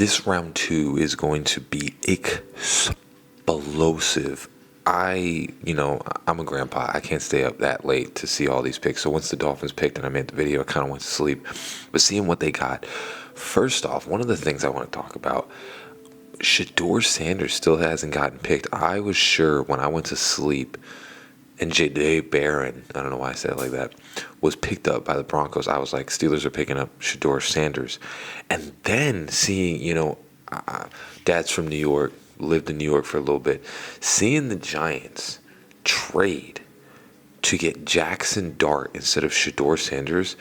this round 2 is going to be explosive. I'm a grandpa. I can't stay up that late to see all these picks. So once the Dolphins picked and I made the video, I kind of went to sleep. But seeing what they got, first off, one of the things I want to talk about, Shedeur Sanders still hasn't gotten picked. I was sure when I went to sleep and Jade Barron, I don't know why I said it like that, was picked up by the Broncos. I was like, Steelers are picking up Shedeur Sanders. And then seeing, Dad's from New York, lived in New York for a little bit, seeing the Giants trade to get Jackson Dart instead of Shedeur Sanders,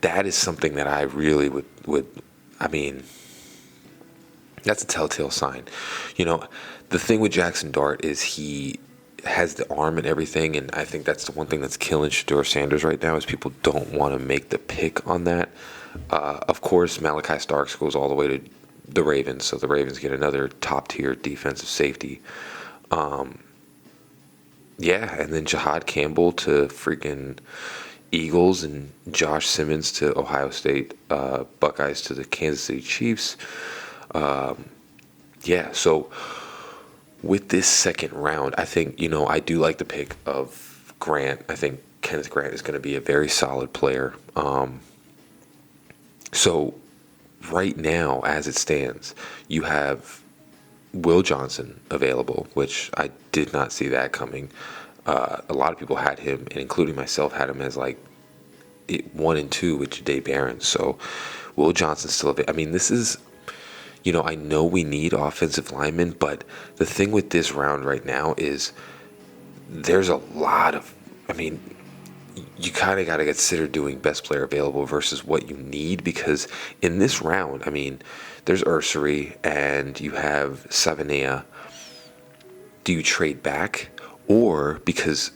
that is something that I really would that's a telltale sign. The thing with Jackson Dart is he has the arm and everything, and I think that's the one thing that's killing Shedeur Sanders right now is people don't want to make the pick on that. Of course, Malachi Starks goes all the way to the Ravens, so the Ravens get another top-tier defensive safety. And then Jahad Campbell to freaking Eagles and Josh Simmons to Ohio State Buckeyes to the Kansas City Chiefs. So with this second round, I think, I do like the pick of Grant. I think Kenneth Grant is going to be a very solid player. So right now, as it stands, you have Will Johnson available, which I did not see that coming. A lot of people had him, and including myself, had him as like 1 and 2 with Jade Barron. So Will Johnson still available. This is, I know we need offensive linemen, but the thing with this round right now is there's a lot of, you kind of got to consider doing best player available versus what you need, because in this round, there's Ursary and you have Savanea. Do you trade back? Or because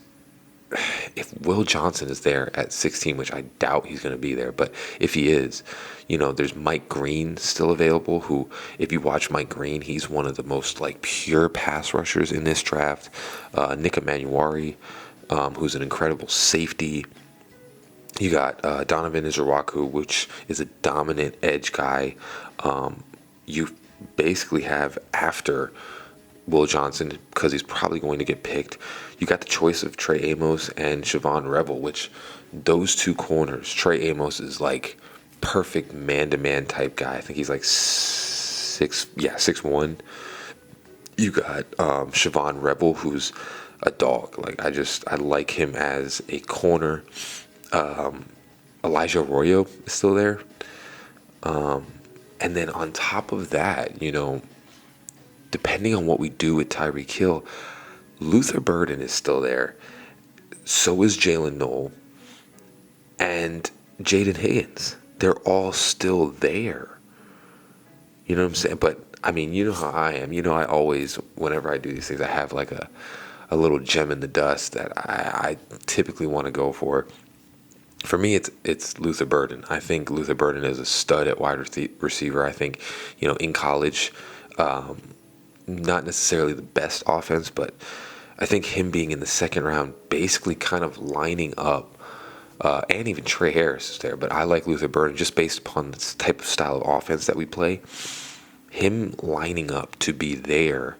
if Will Johnson is there at 16, which I doubt he's going to be there, but if he is, there's Mike Green still available, who, if you watch Mike Green, he's one of the most pure pass rushers in this draft. Nick Emanuari, who's an incredible safety. You got Donovan Izaraku, which is a dominant edge guy. You basically have, after Will Johnson, because he's probably going to get picked, you got the choice of Trey Amos and Siobhan Revel, which those two corners, Trey Amos is perfect man-to-man type guy. I think he's 6'1". You got Siobhan Revel, who's a dog. I like him as a corner. Elijah Arroyo is still there. And then on top of that, depending on what we do with Tyreek Hill, Luther Burden is still there. So is Jalen Noel and Jaden Higgins. They're all still there. You know what I'm saying? But, you know how I am. I always, whenever I do these things, I have a little gem in the dust that I typically want to go for. For me, it's Luther Burden. I think Luther Burden is a stud at wide receiver. I think, in college, not necessarily the best offense, but I think him being in the second round, basically kind of lining up, and even Trey Harris is there, but I like Luther Burden just based upon this type of style of offense that we play. Him lining up to be there,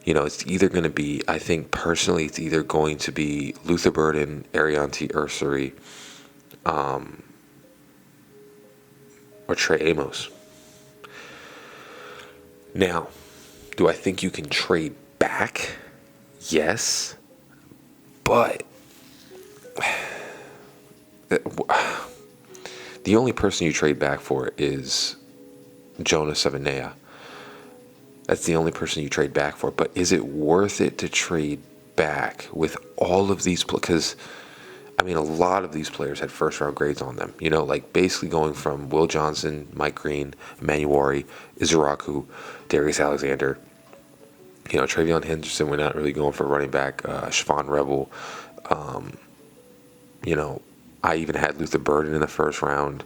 it's either going to be, I think personally, it's either going to be Luther Burden, Arianti Ursary, or Trey Amos. Now, do I think you can trade back? Yes. But the only person you trade back for is Jonah Savanea. That's the only person you trade back for. But is it worth it to trade back with all of these? Because, a lot of these players had first-round grades on them. Basically going from Will Johnson, Mike Green, Emanuari, Izaraku, Darius Alexander. Travion Henderson, we're not really going for running back. Siobhan Revel. I even had Luther Burden in the first round.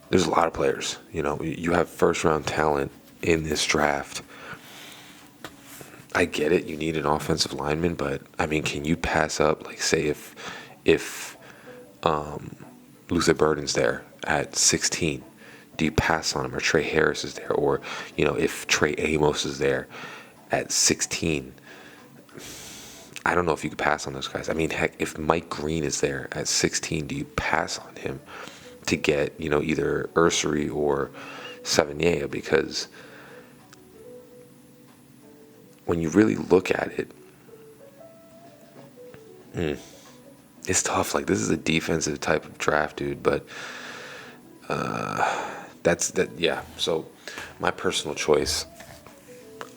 There's a lot of players. You have first-round talent in this draft. I get it. You need an offensive lineman, but, can you pass up, say if Luther Burden's there at 16, Do you pass on him? Or Trey Harris is there? Or, if Trey Amos is there at 16, I don't know if you could pass on those guys. I mean, heck, if Mike Green is there at 16, do you pass on him to get, either Ursary or Savigny? Because when you really look at it, it's tough. Like, this is a defensive type of draft, dude. But that's that. Yeah. So my personal choice,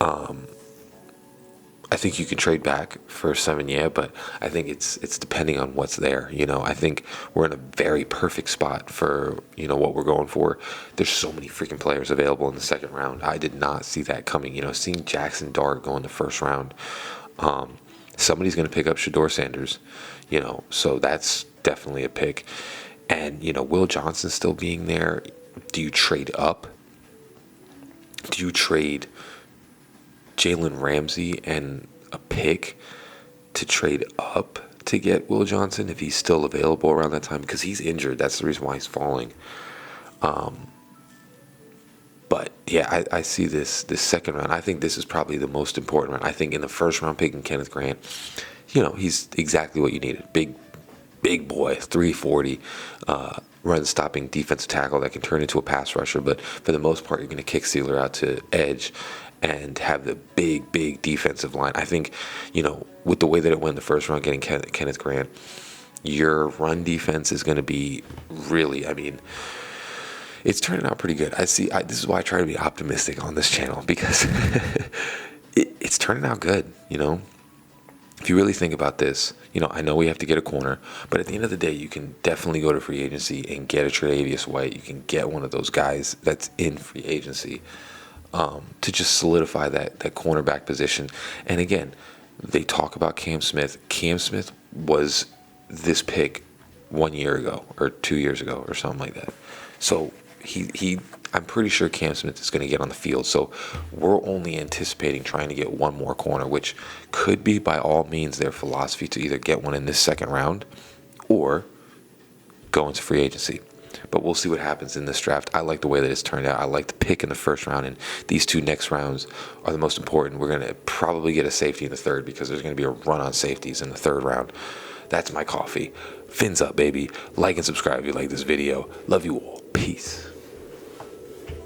I think you can trade back for Savigny, but I think it's depending on what's there. I think we're in a very perfect spot for, what we're going for. There's so many freaking players available in the second round. I did not see that coming. Seeing Jackson Dart go in the first round, somebody's going to pick up Shedeur Sanders, so that's definitely a pick. And, Will Johnson still being there, do you trade up? Do you trade Jalen Ramsey and a pick to trade up to get Will Johnson if he's still available around that time? Because he's injured. That's the reason why he's falling. But yeah, I see this second round. I think this is probably the most important round. I think in the first round, picking Kenneth Grant, he's exactly what you needed. Big boy, 340, run-stopping defensive tackle that can turn into a pass rusher. But for the most part, you're going to kick Steeler out to edge and have the big defensive line. I think, with the way that it went in the first round, getting Kenneth Grant, your run defense is going to be really, it's turning out pretty good. This is why I try to be optimistic on this channel, because it's turning out good, If you really think about this, I know we have to get a corner, but at the end of the day, you can definitely go to free agency and get a Tre'Davious White. You can get one of those guys that's in free agency to just solidify that cornerback position. And again, they talk about Cam Smith. Cam Smith was this pick 1 year ago or 2 years ago or something like that. So I'm pretty sure Cam Smith is going to get on the field. So we're only anticipating trying to get one more corner, which could be by all means their philosophy to either get one in this second round or go into free agency. But we'll see what happens in this draft. I like the way that it's turned out. I like the pick in the first round, and these two next rounds are the most important. We're going to probably get a safety in the third because there's going to be a run on safeties in the third round. That's my coffee. Fins up, baby. Like and subscribe if you like this video. Love you all. Peace.